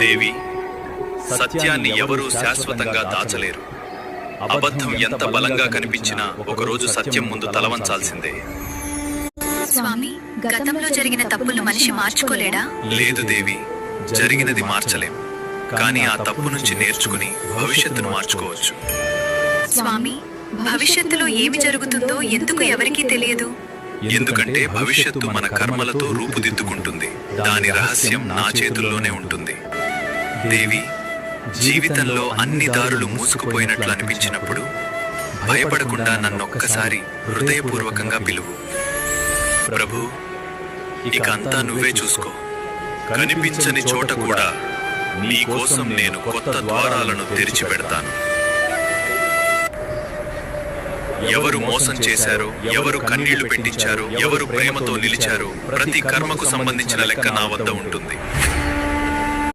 దేవి, సత్యాన్ని ఎవరూ శాశ్వతంగా దాచలేరు. అబద్ధం ఎంత బలంగా కనిపించినా ఒకరోజు సత్యం ముందు తలవంచాల్సిందే. స్వామి, గతంలో జరిగిన తప్పులు మనిషి మార్చుకోలేడా? లేదు దేవి, జరిగినది మార్చలేం, కానీ ఆ తప్పు నుంచి నేర్చుకుని భవిష్యత్తును మార్చుకోవచ్చు. స్వామి, భవిష్యత్తులో ఏమి జరుగుతుందో ఎందుకు ఎవరికీ తెలియదు? ఎందుకంటే భవిష్యత్తు మన కర్మలతో రూపుదిద్దుకుంటుంది. దాని రహస్యం నా చేతుల్లోనే ఉంటుంది. దేవి, జీవితంలో అన్ని దారులు మూసుకుపోయినట్లు అనిపించినప్పుడు భయపడకుండా నన్నొక్కసారి హృదయపూర్వకంగా పిలువు. ప్రభు, ఇక అంతా నువ్వే చూసుకో. కనిపించని చోట కూడా నీ కోసం నేను కొత్త ద్వారాలను తెరిచి పెడతాను. ఎవరు మోసం చేశారో, ఎవరు కన్నీళ్లు పెట్టించారో, ఎవరు ప్రేమతో నిలిచారో, ప్రతి కర్మకు సంబంధించిన లెక్క నా వద్ద ఉంటుంది.